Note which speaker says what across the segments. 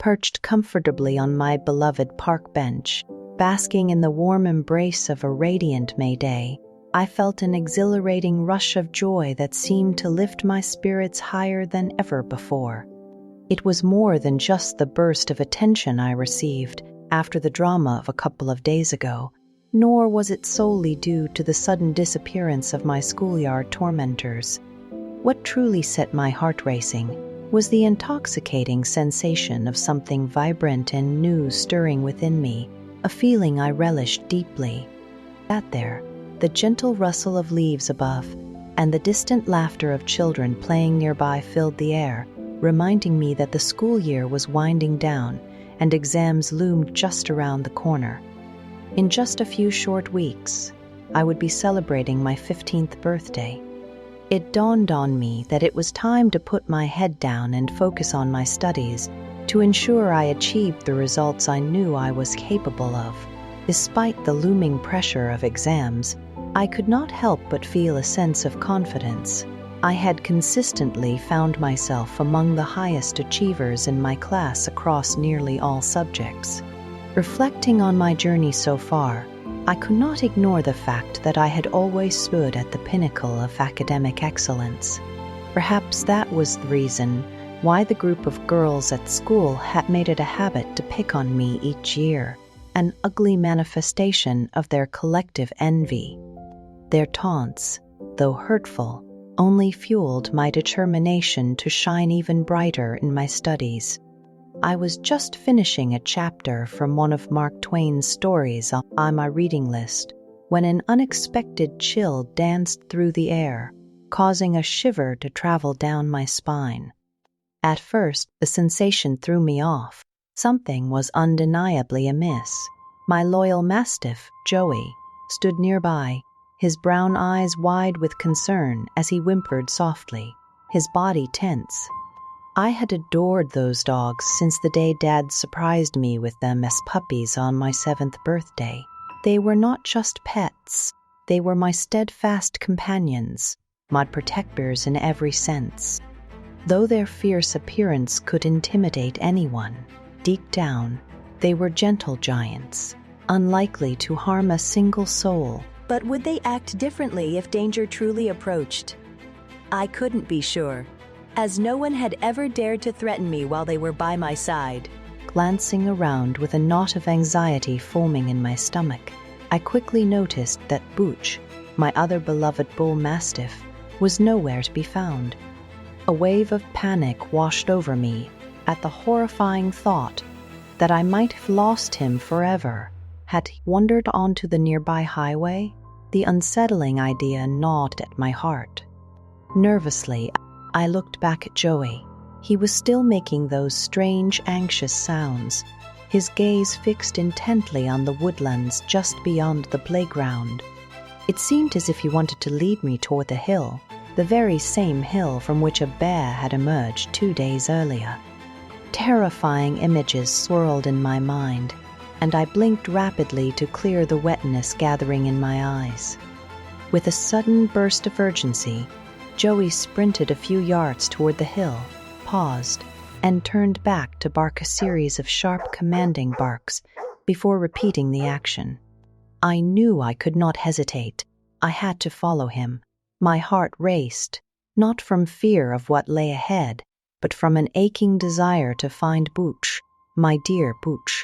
Speaker 1: Perched comfortably on my beloved park bench, basking in the warm embrace of a radiant May day, I felt an exhilarating rush of joy that seemed to lift my spirits higher than ever before. It was more than just the burst of attention I received after the drama of a couple of days ago, nor was it solely due to the sudden disappearance of my schoolyard tormentors. What truly set my heart racing was the intoxicating sensation of something vibrant and new stirring within me, a feeling I relished deeply. Sat there, the gentle rustle of leaves above, and the distant laughter of children playing nearby filled the air, reminding me that the school year was winding down and exams loomed just around the corner. In just a few short weeks, I would be celebrating my 15th birthday. It dawned on me that it was time to put my head down and focus on my studies to ensure I achieved the results I knew I was capable of. Despite the looming pressure of exams, I could not help but feel a sense of confidence. I had consistently found myself among the highest achievers in my class across nearly all subjects. Reflecting on my journey so far, I could not ignore the fact that I had always stood at the pinnacle of academic excellence. Perhaps that was the reason why the group of girls at school had made it a habit to pick on me each year, an ugly manifestation of their collective envy. Their taunts, though hurtful, only fueled my determination to shine even brighter in my studies. I was just finishing a chapter from one of Mark Twain's stories on my reading list when an unexpected chill danced through the air, causing a shiver to travel down my spine. At first, the sensation threw me off. Something was undeniably amiss. My loyal mastiff, Joey, stood nearby, his brown eyes wide with concern as he whimpered softly, his body tense. I had adored those dogs since the day Dad surprised me with them as puppies on my 7th birthday. They were not just pets, they were my steadfast companions, my protectors in every sense. Though their fierce appearance could intimidate anyone, deep down, they were gentle giants, unlikely to harm a single soul.
Speaker 2: But would they act differently if danger truly approached? I couldn't be sure, as no one had ever dared to threaten me while they were by my side.
Speaker 1: Glancing around with a knot of anxiety foaming in my stomach, I quickly noticed that Booch, my other beloved bull mastiff, was nowhere to be found. A wave of panic washed over me at the horrifying thought that I might have lost him forever. Had he wandered onto the nearby highway? The unsettling idea gnawed at my heart. Nervously, I looked back at Joey. He was still making those strange, anxious sounds, his gaze fixed intently on the woodlands just beyond the playground. It seemed as if he wanted to lead me toward the hill, the very same hill from which a bear had emerged 2 days earlier. Terrifying images swirled in my mind, and I blinked rapidly to clear the wetness gathering in my eyes. With a sudden burst of urgency, Joey sprinted a few yards toward the hill, paused, and turned back to bark a series of sharp, commanding barks before repeating the action. I knew I could not hesitate. I had to follow him. My heart raced, not from fear of what lay ahead, but from an aching desire to find Booch, my dear Booch.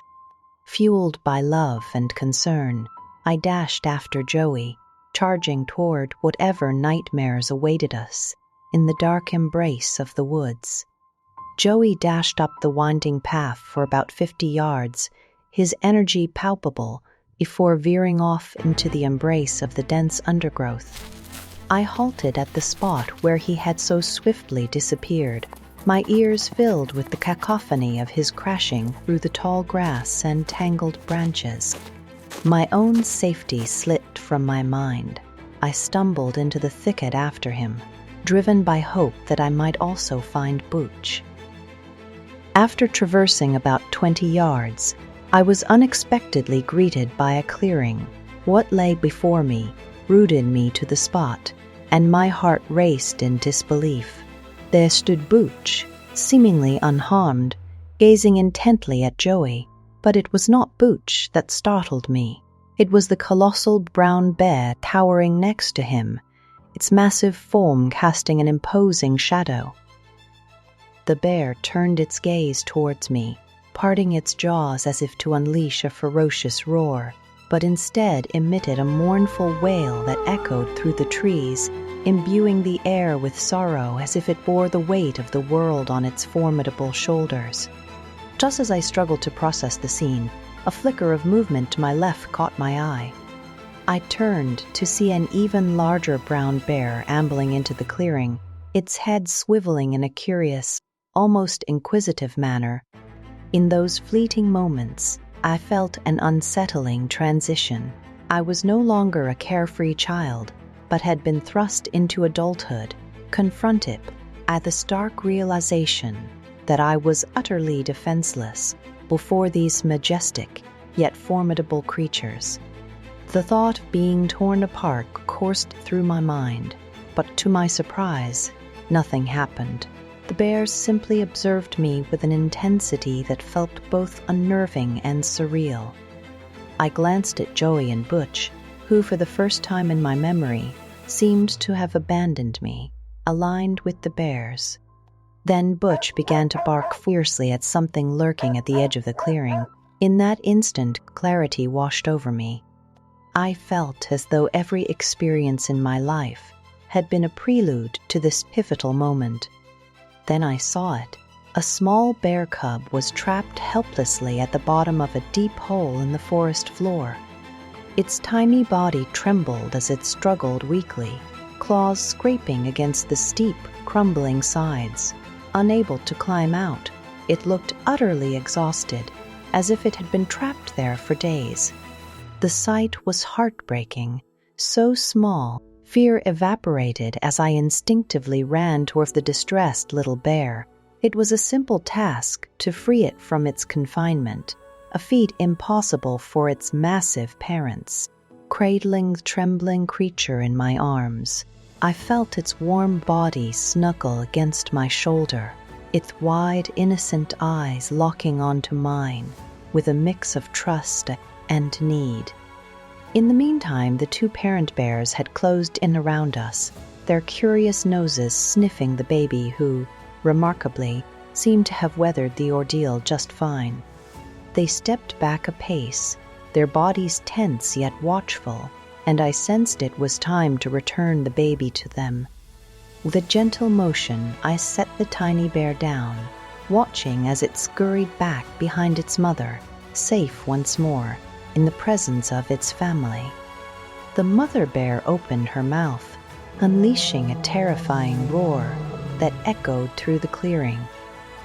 Speaker 1: Fueled by love and concern, I dashed after Joey, charging toward whatever nightmares awaited us in the dark embrace of the woods. Joey dashed up the winding path for about 50 yards, his energy palpable, before veering off into the embrace of the dense undergrowth. I halted at the spot where he had so swiftly disappeared, my ears filled with the cacophony of his crashing through the tall grass and tangled branches. My own safety slipped from my mind. I stumbled into the thicket after him, driven by hope that I might also find Booch. After traversing about 20 yards, I was unexpectedly greeted by a clearing. What lay before me rooted me to the spot, and my heart raced in disbelief. There stood Booch, seemingly unharmed, gazing intently at Joey. But it was not Butch that startled me. It was the colossal brown bear towering next to him, its massive form casting an imposing shadow. The bear turned its gaze towards me, parting its jaws as if to unleash a ferocious roar, but instead emitted a mournful wail that echoed through the trees, imbuing the air with sorrow as if it bore the weight of the world on its formidable shoulders. Just as I struggled to process the scene, a flicker of movement to my left caught my eye. I turned to see an even larger brown bear ambling into the clearing, its head swiveling in a curious, almost inquisitive manner. In those fleeting moments, I felt an unsettling transition. I was no longer a carefree child, but had been thrust into adulthood, confronted at the stark realization that I was utterly defenseless before these majestic yet formidable creatures. The thought of being torn apart coursed through my mind, but to my surprise, nothing happened. The bears simply observed me with an intensity that felt both unnerving and surreal. I glanced at Joey and Butch, who for the first time in my memory seemed to have abandoned me, aligned with the bears. Then Butch began to bark fiercely at something lurking at the edge of the clearing. In that instant, clarity washed over me. I felt as though every experience in my life had been a prelude to this pivotal moment. Then I saw it. A small bear cub was trapped helplessly at the bottom of a deep hole in the forest floor. Its tiny body trembled as it struggled weakly, claws scraping against the steep, crumbling sides. Unable to climb out, it looked utterly exhausted, as if it had been trapped there for days. The sight was heartbreaking, so small, fear evaporated as I instinctively ran toward the distressed little bear. It was a simple task to free it from its confinement, a feat impossible for its massive parents. Cradling the trembling creature in my arms, I felt its warm body snuggle against my shoulder, its wide, innocent eyes locking onto mine with a mix of trust and need. In the meantime, the two parent bears had closed in around us, their curious noses sniffing the baby who, remarkably, seemed to have weathered the ordeal just fine. They stepped back a pace, their bodies tense yet watchful, and I sensed it was time to return the baby to them. With a gentle motion, I set the tiny bear down, watching as it scurried back behind its mother, safe once more, in the presence of its family. The mother bear opened her mouth, unleashing a terrifying roar that echoed through the clearing.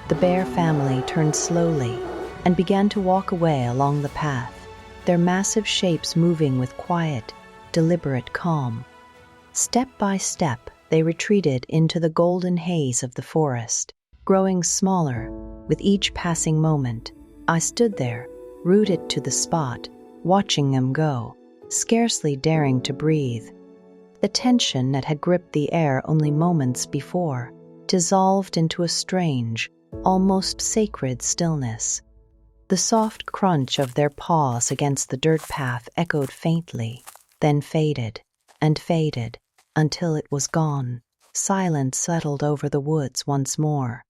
Speaker 1: The bear family turned slowly and began to walk away along the path, their massive shapes moving with quiet, deliberate calm. Step by step, they retreated into the golden haze of the forest, growing smaller with each passing moment. I stood there, rooted to the spot, watching them go, scarcely daring to breathe. The tension that had gripped the air only moments before dissolved into a strange, almost sacred stillness. The soft crunch of their paws against the dirt path echoed faintly, then faded and faded until it was gone. Silence settled over the woods once more.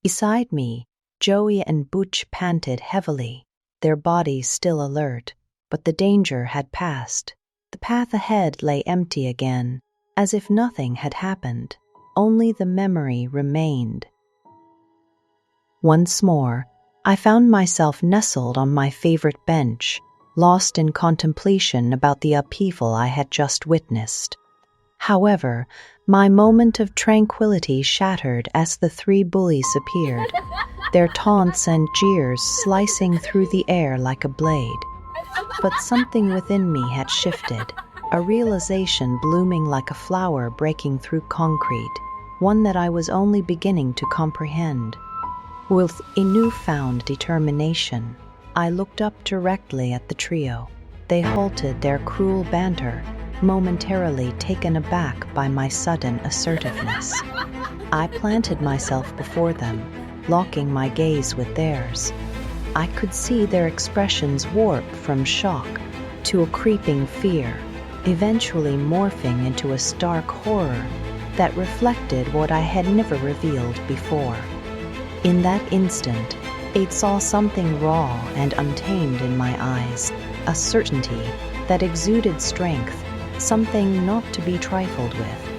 Speaker 1: Beside me, Joey and Butch panted heavily, their bodies still alert, but the danger had passed. The path ahead lay empty again, as if nothing had happened. Only the memory remained. Once more, I found myself nestled on my favorite bench, lost in contemplation about the upheaval I had just witnessed. However, my moment of tranquility shattered as the three bullies appeared, their taunts and jeers slicing through the air like a blade. But something within me had shifted, a realization blooming like a flower breaking through concrete, one that I was only beginning to comprehend. With a newfound determination, I looked up directly at the trio. They halted their cruel banter, momentarily taken aback by my sudden assertiveness. I planted myself before them, locking my gaze with theirs. I could see their expressions warp from shock to a creeping fear, eventually morphing into a stark horror that reflected what I had never revealed before. In that instant, I saw something raw and untamed in my eyes, a certainty that exuded strength, something not to be trifled with.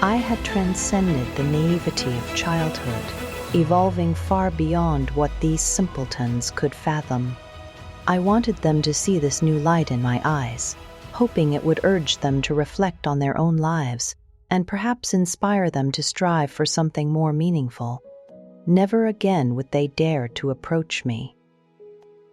Speaker 1: I had transcended the naivety of childhood, evolving far beyond what these simpletons could fathom. I wanted them to see this new light in my eyes, hoping it would urge them to reflect on their own lives and perhaps inspire them to strive for something more meaningful. Never again would they dare to approach me.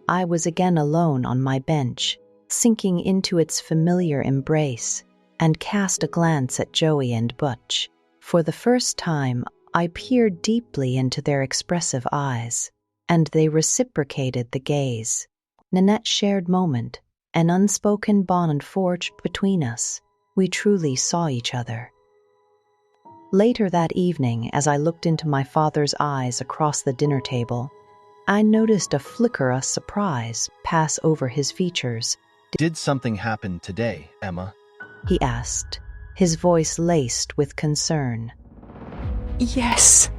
Speaker 1: I was again alone on my bench, sinking into its familiar embrace, and cast a glance at Joey and Butch. For the first time, I peered deeply into their expressive eyes, and they reciprocated the gaze. Nanette's shared moment, an unspoken bond forged between us. We truly saw each other. Later that evening, as I looked into my father's eyes across the dinner table, I noticed a flicker of surprise pass over his features.
Speaker 3: Did something happen today, Emma?
Speaker 1: He asked, his voice laced with concern.
Speaker 4: Yes,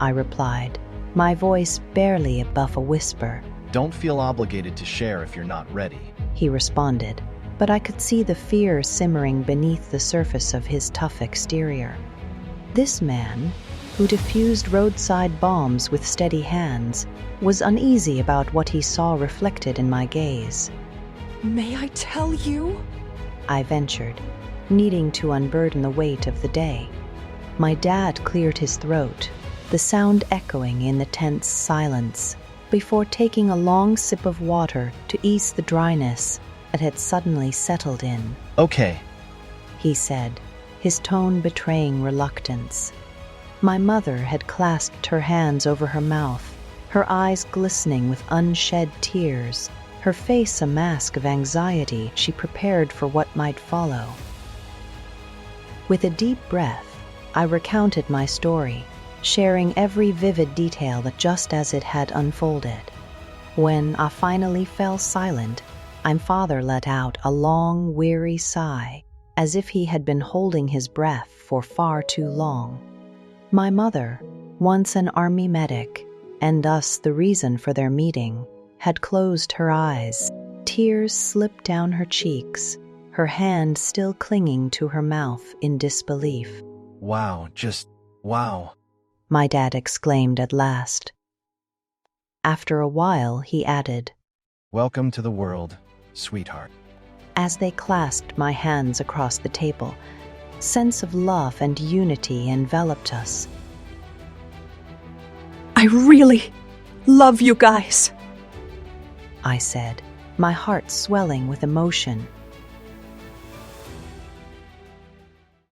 Speaker 1: I replied, my voice barely above a whisper.
Speaker 3: Don't feel obligated to share if you're not ready.
Speaker 1: He responded, but I could see the fear simmering beneath the surface of his tough exterior. This man, who defused roadside bombs with steady hands, was uneasy about what he saw reflected in my gaze.
Speaker 4: may I tell you?
Speaker 1: I ventured, needing to unburden the weight of the day. My dad cleared his throat, the sound echoing in the tense silence, before taking a long sip of water to ease the dryness that had suddenly settled in.
Speaker 3: Okay,
Speaker 1: He said, his tone betraying reluctance. My mother had clasped her hands over her mouth, her eyes glistening with unshed tears, her face a mask of anxiety. She prepared for what might follow. With a deep breath, I recounted my story, sharing every vivid detail that just as it had unfolded. When I finally fell silent, my father let out a long, weary sigh, as if he had been holding his breath for far too long. My mother, once an army medic, and thus the reason for their meeting, had closed her eyes. Tears slipped down her cheeks, her hand still clinging to her mouth in disbelief.
Speaker 3: wow, just wow.
Speaker 1: My dad exclaimed at last. After a while, he added,
Speaker 3: Welcome to the world, sweetheart.
Speaker 1: as they clasped my hands across the table. Sense of love and unity enveloped us.
Speaker 4: I really love you guys.
Speaker 1: I said, my heart swelling with emotion.